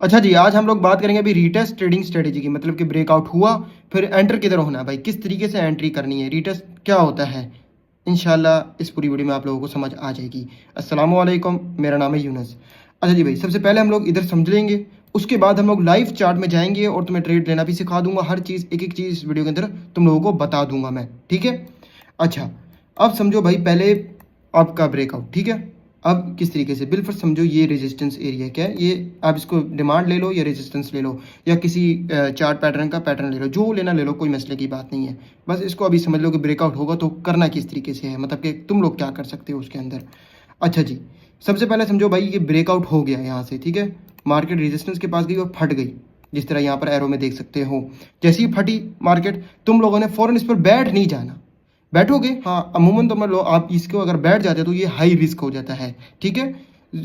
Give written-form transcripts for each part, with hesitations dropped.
अच्छा जी, आज हम लोग बात करेंगे अभी रीटेस्ट ट्रेडिंग स्ट्रेटेजी की, मतलब कि ब्रेकआउट हुआ फिर एंटर किधर होना है भाई, किस तरीके से एंट्री करनी है, रीटेस्ट क्या होता है। इंशाल्लाह इस पूरी वीडियो में आप लोगों को समझ आ जाएगी। अस्सलामु अलैकुम, मेरा नाम है यूनस। अच्छा जी भाई, सबसे पहले हम लोग इधर समझ लेंगे, उसके बाद हम लोग लाइव चार्ट में जाएंगे और तुम्हें ट्रेड लेना भी सिखा दूंगा। हर चीज़ एक एक चीज़ इस वीडियो के अंदर तुम लोगों को बता दूंगा मैं, ठीक है। अच्छा, अब समझो भाई, पहले आपका ब्रेकआउट, ठीक है। अब किस तरीके से बिल्कुल समझो, ये रेजिस्टेंस एरिया क्या है, ये आप इसको डिमांड ले लो या रेजिस्टेंस ले लो या किसी चार्ट पैटर्न का पैटर्न ले लो, जो लेना ले लो, कोई मसले की बात नहीं है। बस इसको अभी समझ लो कि ब्रेकआउट होगा तो करना किस तरीके से है, मतलब कि तुम लोग क्या कर सकते हो उसके अंदर। अच्छा जी, सबसे पहले समझो भाई, ये ब्रेकआउट हो गया यहाँ से, ठीक है। मार्केट रेजिस्टेंस के पास गई और फट गई, जिस तरह यहाँ पर एरो में देख सकते हो। जैसे ही फटी मार्केट, तुम लोगों ने फौरन इस पर बैठ नहीं जाना। बैठोगे, हाँ, अमूमन तो मान लो आप इसको अगर बैठ जाते हो तो ये हाई रिस्क हो जाता है, ठीक है।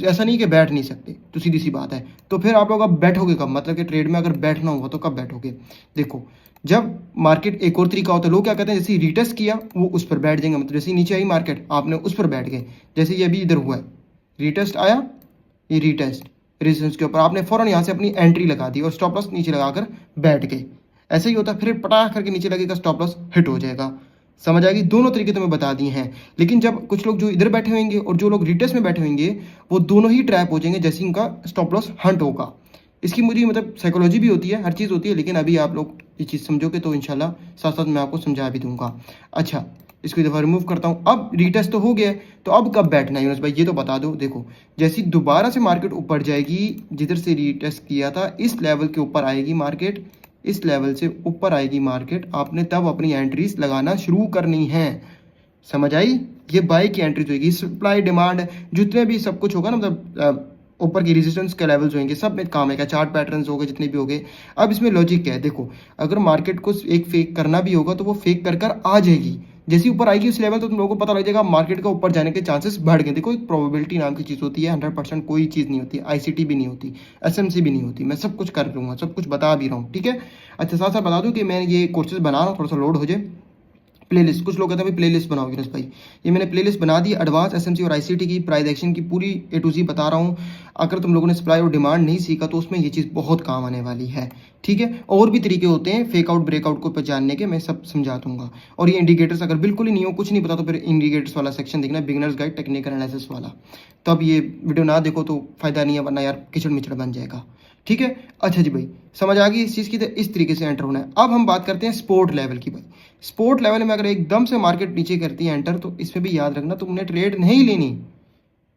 ऐसा नहीं कि बैठ नहीं सकते, तो सीधी सी बात है। तो फिर आप लोग अब बैठोगे कब, मतलब कि ट्रेड में अगर बैठना होगा तो कब बैठोगे। देखो, जब मार्केट, एक और तरीका होता है, लोग क्या कहते हैं, जैसे रिटेस्ट किया वो उस पर बैठ जाएंगे, मतलब जैसे नीचे आई मार्केट आपने उस पर बैठ गए। जैसे ये अभी इधर हुआ है, रिटेस्ट आया, ये रिटेस्ट रेजिस्टेंस के ऊपर आपने फौरन यहाँ से अपनी एंट्री लगा दी और स्टॉप लॉस नीचे लगाकर बैठ गए। ऐसा ही होता है, फिर पटाख करके नीचे लगेगा, स्टॉप लॉस हिट हो जाएगा। समझ आएगी, दोनों तरीके तुम्हें बता दिए हैं। लेकिन जब कुछ लोग जो इधर बैठे होंगे और जो लोग रिटेस्ट में बैठे होंगे, वो दोनों ही ट्रैप हो जाएंगे जैसे उनका स्टॉप लॉस हंट होगा। इसकी मुझे मतलब साइकोलॉजी भी होती है, हर चीज़ होती है, लेकिन अभी आप लोग ये चीज़ समझोगे तो इंशाल्लाह साथ साथ मैं आपको समझा भी दूंगा। अच्छा, इसको दफ़ा रिमूव करता हूँ। अब रिटेस्ट तो हो गया, तो अब कब बैठना है यूनुस भाई, ये तो बता दो। देखो, जैसी दोबारा से मार्केट ऊपर जाएगी, जिधर से रिटेस्ट किया था इस लेवल के ऊपर आएगी मार्केट, इस लेवल से ऊपर आएगी मार्केट, आपने तब अपनी एंट्रीज लगाना शुरू करनी है। समझ आई, ये बाय की एंट्रीज होगी, सप्लाई डिमांड जितने भी सब कुछ होगा ना, मतलब ऊपर की रेजिस्टेंस के लेवल्स होंगे, सब में काम है, चार्ट पैटर्न्स हो गए जितने भी हो गए। अब इसमें लॉजिक क्या है, देखो, अगर मार्केट को एक फेक करना भी होगा तो वो फेक कर कर आ जाएगी। जैसे ऊपर आएगी उस लेवल तो तुम लोगों को पता लग जाएगा मार्केट का ऊपर जाने के चांसेस बढ़ गए। देखो, एक प्रोबेबिलिटी नाम की चीज़ होती है, 100% कोई चीज़ नहीं होती, आईसीटी भी नहीं होती, एसएमसी भी नहीं होती। मैं सब कुछ कर लूँगा, सब कुछ बता भी रहा हूँ, ठीक है। अच्छा, साथ साथ बता दूँ कि मैं ये कोर्सेज बना रहा हूँ, थोड़ा सा लोड हो जाए। प्लेलिस्ट, कुछ लोग कहते हैं भाई प्लेलिस्ट बनाओ यूनुस भाई, ये मैंने प्लेलिस्ट बना दी, एडवांस एसएमसी और आईसीटी की प्राइस एक्शन की पूरी ए टू जी बता रहा हूँ। अगर तुम लोगों ने सप्लाई और डिमांड नहीं सीखा तो उसमें ये चीज़ बहुत काम आने वाली है, ठीक है। और भी तरीके होते हैं फेक आउट ब्रेकआउट को पहचानने के, मैं सब समझा दूंगा। और ये इंडिकेटर्स अगर बिल्कुल ही नहीं हो, कुछ नहीं पता, तो फिर इंडिकेटर्स वाला सेक्शन देखना, बिगिनर्स गाइड टेक्निकल एनालिसिस वाला। तब ये वीडियो ना देखो तो फायदा नहीं है, वरना यार किचड़ मिचड़ बन जाएगा, ठीक है। अच्छा जी भाई, समझ आ गई इस चीज़ की, तो इस तरीके से एंटर होना है। अब हम बात करते हैं स्पोर्ट लेवल की भाई। स्पोर्ट लेवल में अगर एकदम से मार्केट नीचे करती है एंटर, तो इसमें भी याद रखना तुमने ट्रेड नहीं लेनी।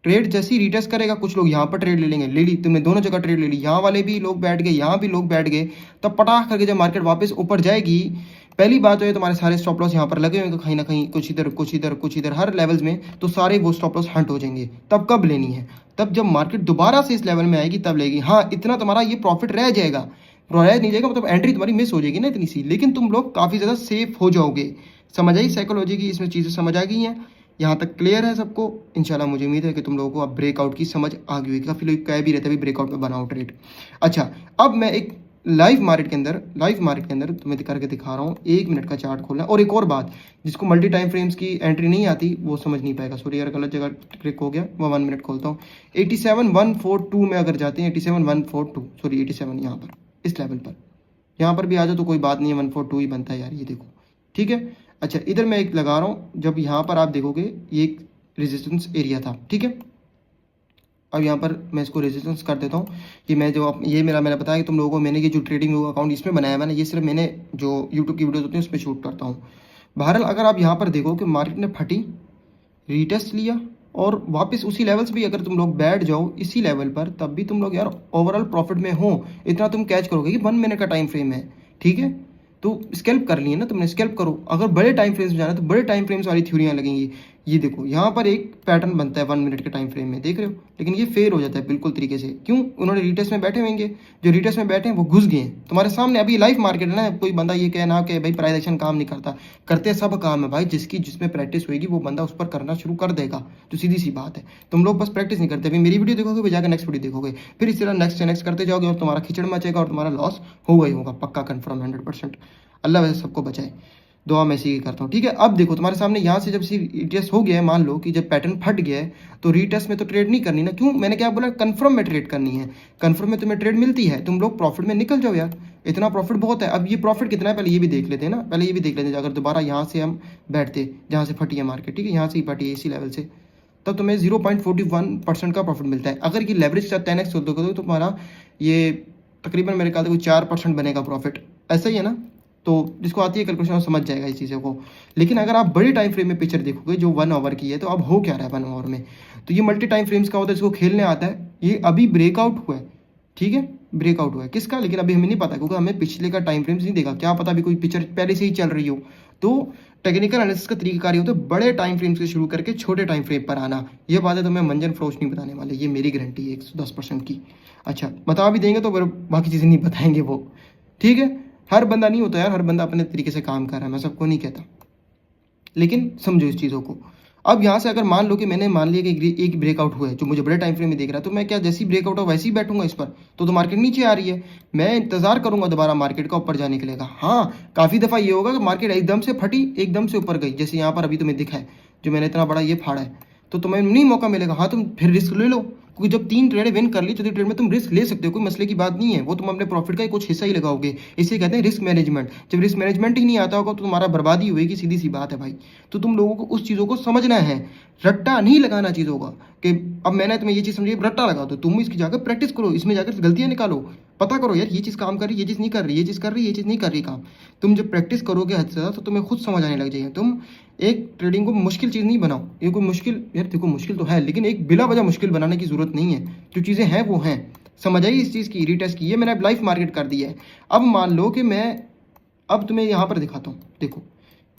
ट्रेड जैसी रिटेस्ट करेगा, कुछ लोग यहाँ पर ट्रेड ले लेंगे, ले ली तुमने, दोनों जगह ट्रेड ले ली, यहाँ वाले भी लोग बैठ गए, यहाँ भी लोग बैठ गए, तब पटाख करके जब मार्केट वापस ऊपर जाएगी, पहली बात तो ये तुम्हारे सारे स्टॉप लॉस यहाँ पर लगे होंगे कहीं ना कहीं, कुछ इधर कुछ इधर कुछ इधर, हर लेवल्स में, तो सारे वो स्टॉप लॉस हंट हो जाएंगे। तब कब लेनी है, तब जब मार्केट दोबारा से इस लेवल में आएगी तब लेगी। हाँ, इतना तुम्हारा ये प्रॉफिट रह जाएगा, रह नहीं जाएगा, मतलब एंट्री तुम्हारी मिस हो जाएगी ना इतनी सी, लेकिन तुम लोग काफ़ी ज़्यादा सेफ हो जाओगे। समझ आई साइकोलॉजी की, इसमें चीज़ें समझ आ गई हैं, यहाँ तक क्लियर है सबको। इंशाल्लाह मुझे उम्मीद है कि तुम लोगों को अब ब्रेकआउट की समझ आ गई होगी। काफ़ी लोग कह भी रहते हैं ब्रेकआउट पे बनाओ ट्रेड। अच्छा, अब मैं एक लाइव मार्केट के अंदर तुम्हें करके दिखा रहा हूँ। 1 मिनट का चार्ट खोलना है। और एक और बात, जिसको मल्टी टाइम फ्रेम्स की एंट्री नहीं आती वो समझ नहीं पाएगा। सॉरी यार, गलत जगह क्लिक हो गया, मैं 1 मिनट खोलता हूँ। 87,142 में अगर जाते हैं, 87,142, सॉरी 87, यहाँ पर इस लेवल पर, यहाँ पर भी आ जाओ तो कोई बात नहीं है, 142 ही बनता है यार, ये देखो, ठीक है। अच्छा, इधर मैं एक लगा रहा हूँ, जब यहाँ पर आप देखोगे ये एक रेजिस्टेंस एरिया था, ठीक है। अब यहाँ पर मैं इसको रेजिस्टेंस कर देता हूँ कि मैं जो ये मैंने बताया कि तुम लोगों को, मैंने ये जो ट्रेडिंग अकाउंट इसमें बनाया है ना, ये सिर्फ मैंने जो यूट्यूब की वीडियोस होती हैं उस पर शूट करता हूँ। बहरहाल अगर आप यहाँ पर देखो कि मार्केट ने फटी, रीटेस्ट लिया और वापस उसी लेवल से भी अगर तुम लोग बैठ जाओ इसी लेवल पर, तब भी तुम लोग यार ओवरऑल प्रॉफिट में हो। इतना तुम कैच करोगे कि 1 मिनट का टाइम फ्रेम है, ठीक है। तो स्कैल्प कर लिए ना तुमने, स्कैल्प करो। अगर बड़े टाइम फ्रेम्स में जाना है तो बड़े टाइम फ्रेम्स वाली थ्योरियाँ लगेंगी। ये देखो, यहाँ पर एक पैटर्न बनता है 1 मिनट के टाइम फ्रेम में, देख रहे हो, लेकिन ये फेल हो जाता है बिल्कुल तरीके से। क्यों? उन्होंने रिटेस्ट में बैठे होंगे, जो रिटेस्ट में बैठे हैं वो घुस गए हैं तुम्हारे सामने। अभी लाइव मार्केट है ना, कोई बंदा ये कहे ना कि भाई प्राइस एक्शन काम नहीं करता, करते सब काम है भाई। जिसमें प्रैक्टिस होगी वो बंदा उस पर करना शुरू कर देगा, तो सीधी सी बात है। तुम लोग बस प्रैक्टिस नहीं करते, अभी मेरी वीडियो देखोगे, फिर जाकर नेक्स्ट वीडियो देखोगे, फिर इस तरह नेक्स्ट से नेक्स्ट करते जाओगे और तुम्हारा खिचड़ मचेगा और तुम्हारा लॉस होगा ही होगा, पक्का कन्फर्म 100%। अल्लाह वैसे सबको बचाए। दुआ मैं इसी की करता हूँ, ठीक है। अब देखो तुम्हारे सामने यहाँ से जब रीटेस्ट हो गया है, मान लो कि जब पैटर्न फट गया है तो रीटेस्ट में तो ट्रेड नहीं करनी ना। क्यों, मैंने क्या बोला, कन्फर्म में ट्रेड करनी है। कन्फर्म में तुम्हें ट्रेड मिलती है, तुम लोग प्रॉफिट में निकल जाओ यार, इतना प्रॉफिट बहुत है। अब ये प्रॉफिट कितना है पहले ये भी देख लेते हैं ना, पहले ये भी देख लेते हैं। अगर दोबारा यहाँ से हम बैठते जहाँ से फटी है मार्केट, ठीक है, यहाँ से ही फटी है इसी लेवल से, तब तुम्हें 0.41% का प्रॉफिट मिलता है। अगर ये लेवरेज 10x कर दोगे तो तुम्हारा ये तकरीबन मेरे ख्याल से 4% बनेगा प्रॉफिट, ऐसा ही है ना। तो जिसको आती है कैलकुलेशन समझ जाएगा इस चीज़ों को। लेकिन अगर आप बड़े टाइम फ्रेम में पिक्चर देखोगे जो 1 आवर की है, तो अब हो क्या रहा है 1 आवर में, तो ये मल्टी टाइम फ्रेम्स का होता है, इसको खेलने आता है। ये अभी ब्रेकआउट हुआ है, ठीक है, ब्रेकआउट हुआ है किसका, लेकिन अभी हमें नहीं पता क्योंकि हमें पिछले का टाइम फ्रेम्स नहीं देखा। क्या पता अभी कोई पिक्चर पहले से ही चल रही हो। तो टेक्निकल एनालिसिस का तरीका होता है बड़े टाइम फ्रेम से शुरू करके छोटे टाइम फ्रेम पर आना। ये बात है तो मैं मंजन फरोश नहीं बताने वाले, ये मेरी गारंटी है 110% की। अच्छा बता भी देंगे तो फिर बाकी चीज़ें नहीं बताएंगे वो, ठीक है। हर बंदा नहीं होता यार, हर बंदा अपने तरीके से काम कर रहा है, मैं सबको नहीं कहता, लेकिन समझो इस चीज़ों को। अब यहाँ से अगर मान लो कि मैंने मान लिया कि एक ब्रेकआउट हुआ है जो मुझे बड़े टाइम फ्रेम में दिख रहा है, तो मैं क्या जैसी ब्रेकआउट हो वैसे ही बैठूंगा इस पर, तो मार्केट नीचे आ रही है, मैं इंतजार करूंगा दोबारा मार्केट का ऊपर जाने के लिए। हाँ काफ़ी दफ़ा ये होगा कि मार्केट एकदम से फटी, एकदम से ऊपर गई, जैसे यहाँ पर अभी तुम्हें दिखा है जो मैंने इतना बड़ा ये फाड़ा है, तो तुम्हें नहीं मौका मिलेगा। हाँ तुम फिर रिस्क ले लो, क्योंकि जब 3 ट्रेड विन कर ली, चौथी ट्रेड में तुम रिस्क ले सकते हो, कोई मसले की बात नहीं है। वो तुम अपने प्रॉफिट का ही कुछ हिस्सा ही लगाओगे, इसे कहते हैं रिस्क मैनेजमेंट। जब रिस्क मैनेजमेंट ही नहीं आता होगा तो तुम्हारा बर्बादी होगी, सीधी सी बात है भाई। तो तुम लोगों को उस चीज़ों को समझना है, रट्टा नहीं लगाना चीज़ों का कि अब मैंने तुम्हें ये चीज़ समझी रट्टा लगा दो। तुम इसकी जाकर प्रैक्टिस करो, इसमें जाकर गलतियाँ निकालो, पता करो यार ये चीज़ काम कर रही, ये चीज़ नहीं कर रही, ये चीज़ कर रही, ये चीज़ नहीं कर रही काम। तुम जब प्रैक्टिस करोगे हद से ज़्यादा तो तुम्हें खुद समझ आने लग जाएगा। तुम एक ट्रेडिंग को मुश्किल चीज़ नहीं बनाओ, ये कोई मुश्किल यार देखो मुश्किल तो है, लेकिन एक बिला वजह मुश्किल बनाने की ज़रूरत नहीं है। जो चीज़ें हैं वो हैं, समझ आई इस चीज़ की। रीटेस्ट की ये मैंने अब लाइव मार्केट कर दी है। अब मान लो कि मैं अब तुम्हें यहाँ पर दिखाता हूँ, देखो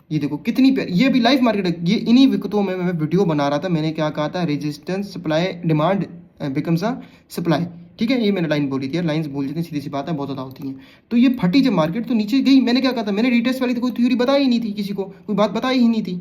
ये देखो कितनी प्यारी, ये भी लाइव मार्केट है। ये इन्हीं विकतों में मैं वीडियो बना रहा था, मैंने क्या कहा था, resistance supply demand becomes a supply, ठीक है, ये मैंने लाइन बोली थी यार, लाइंस बोल देते हैं सीधी सी बात है, बहुत ज़्यादा होती हैं। तो ये फटी जब मार्केट तो नीचे गई, मैंने क्या कहा था, मैंने रीटेस्ट वाली तो कोई थ्योरी बताई ही नहीं थी, किसी को कोई बात बताई ही नहीं थी।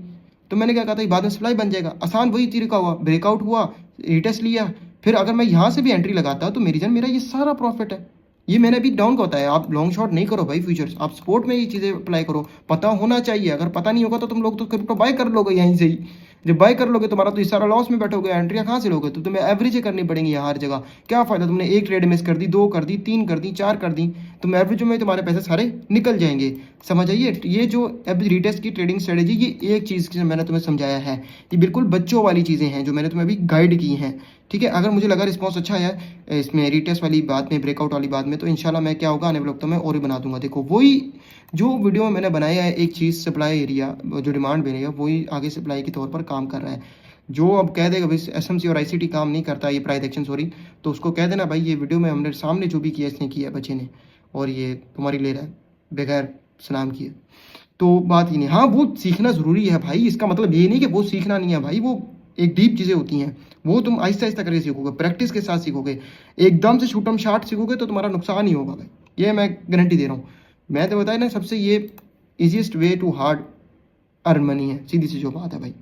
तो मैंने क्या कहा था बाद में सप्लाई बन जाएगा, आसान वही तरीका हुआ, ब्रेकआउट हुआ, रीटेस्ट लिया, फिर अगर मैं यहाँ से भी एंट्री लगाता तो मेरी जान मेरा ये सारा प्रॉफिट है। ये मैंने अभी डाउन का बताया, आप लॉन्ग शॉट नहीं करो भाई फ्यूचर्स, आप स्पोर्ट में ये चीज़ें अप्लाई करो, पता होना चाहिए। अगर पता नहीं होगा तो तुम लोग तो क्रिप्टो बाय कर लोगे यहीं से ही, जब बाय कर लोगे तुम्हारा तो ये सारा लॉस में बैठोगे, एंट्रियाँ कहाँ से लोगे, तो तुम्हें एवरेज करनी पड़ेंगी यहाँ हर जगह। क्या फ़ायदा, तुमने एक ट्रेड मिस कर दी, 2 कर दी, 3 कर दी, 4 कर दी, तुम एवरेज में तुम्हारे पैसे सारे निकल जाएंगे। समझ आइए, ये जो अभी रीटेस्ट की ट्रेडिंग स्ट्रेटेजी, ये एक चीज़ मैंने तुम्हें समझाया है, ये बिल्कुल बच्चों वाली चीज़ें हैं जो मैंने तुम्हें अभी गाइड की हैं, ठीक है। अगर मुझे लगा रिस्पॉन्स अच्छा है इसमें रीटेस्ट वाली बात में, ब्रेकआउट वाली बात में, तो इंशाल्लाह मैं क्या होगा आने वाले वक्त में और भी बना दूंगा। देखो वही जो वीडियो में मैंने बनाया है, एक चीज़ सप्लाई एरिया जो डिमांड बनेगा वही आगे सप्लाई के तौर पर काम कर रहा है। जो अब कह देगा भाई एसएमसी और आईसीटी काम नहीं करता, ये प्राइस एक्शन सॉरी, तो उसको कह देना भाई ये वीडियो में हमने सामने जो भी किया इसने किया बच्चे ने, और ये तुम्हारी ले रहा है बगैर सलाम किए, तो बात ही नहीं। हाँ वो सीखना ज़रूरी है भाई, इसका मतलब ये नहीं कि वो सीखना नहीं है भाई, वो एक डीप चीज़ें होती हैं, वो तुम आहिस्ता आहिस्ता करके सीखोगे, प्रैक्टिस के साथ सीखोगे। एकदम से शूटम शाट सीखोगे तो तुम्हारा नुकसान ही होगा भाई, ये मैं गारंटी दे रहा हूँ। मैं तो बताया ना, सबसे ये easiest way to hard earn money है, सीधी सी जो बात है भाई।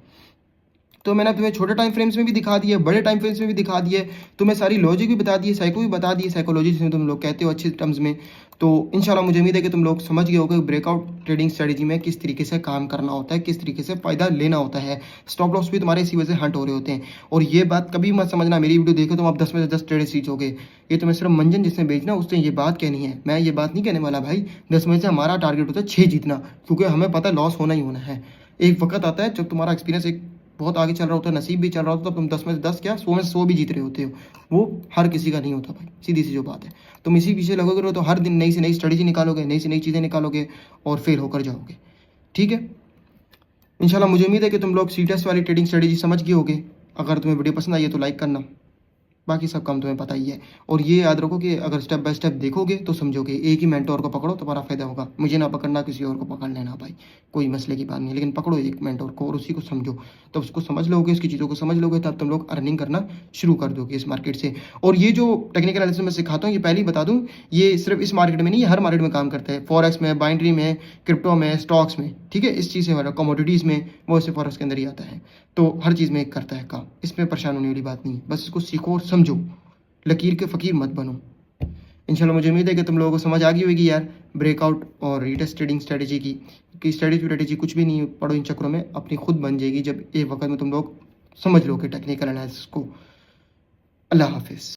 तो मैंने तुम्हें छोटे टाइम फ्रेम्स में भी दिखा दिया, बड़े टाइम फ्रेम्स में भी दिखा दिए, तुम्हें सारी लॉजिक भी बता दी, साइको भी बता दी, साइकोलॉजी जिसमें तुम लोग कहते हो अच्छे टर्म्स में। तो इंशाल्लाह मुझे उम्मीद है कि तुम लोग समझ गए होगे ब्रेकआउट ट्रेडिंग स्ट्रेटजी में किस तरीके से काम करना होता है, किस तरीके से फ़ायदा लेना होता है। स्टॉप लॉस भी तुम्हारे इसी वजह से हंट हो रहे होते हैं। और ये बात कभी मत समझना, मेरी वीडियो देखो तुम आप 10 में से 10 ट्रेड सीखोगे, ये तुम्हें सिर्फ मंजन जिसने बेचना उसने ये बात कहनी है, मैं ये बात नहीं कहने वाला भाई। 10 में से हमारा टारगेट होता है 6 जीतना, क्योंकि हमें पता है लॉस होना ही होना है। एक वक्त आता है जब तुम्हारा एक्सपीरियंस एक बहुत आगे चल रहा होता है, नसीब भी चल रहा होता है, तब तुम 10 में से 10 क्या 100 में से 100 भी जीत रहे होते हो। वो हर किसी का नहीं होता भाई, सीधी सी जो बात है। तुम इसी पीछे लगोगे तो हर दिन नई से नई स्ट्रेटेजी निकालोगे, नई से नई चीज़ें निकालोगे और फेल होकर जाओगे, ठीक है। इंशाल्लाह मुझे उम्मीद है कि तुम लोग सी टेस्ट वाली ट्रेडिंग स्ट्रेटेजी समझ गए होगे। अगर तुम्हें वीडियो पसंद आई है तो लाइक करना, बाकी सब काम तुम्हें पता ही है। और ये याद रखो कि अगर स्टेप बाय स्टेप देखोगे तो समझोगे, एक ही मेंटोर को पकड़ो तुम्हारा फायदा होगा, मुझे ना पकड़ना किसी और को पकड़ लेना भाई, कोई मसले की बात नहीं, लेकिन पकड़ो एक मेंटोर को और उसी को समझो, तो उसको समझ लोगे, उसकी चीज़ों को समझ लोगे, तब तुम लोग अर्निंग करना शुरू कर दोगे इस मार्केट से। और ये जो टेक्निकल एनालिसिस मैं सिखाता हूँ, ये पहले ही बता दूँ, ये सिर्फ इस मार्केट में नहीं, ये हर मार्केट में काम करता है, फॉरेक्स में, बाइनरी में, क्रिप्टो में, स्टॉक्स में, ठीक है, इस चीज़ से हमारा कमोडिटीज़ में, वो इसे फॉरेक्स के अंदर ही आता है। तो हर चीज़ में एक करता है काम, इसमें परेशान होने वाली बात नहीं है, बस इसको सीखो और समझो, लकीर के फ़कीर मत बनो। इंशाल्लाह मुझे उम्मीद है कि तुम लोगों को समझ आ गई होगी यार ब्रेकआउट और रीटेस्ट ट्रेडिंग स्ट्रेटेजी की, कि स्ट्रेटेजी कुछ भी नहीं पढ़ो इन चक्रों में, अपनी खुद बन जाएगी जब एक वक्त में तुम लोग समझ लो कि टेक्निकल एनालिसिस को। अल्लाह हाफिज़।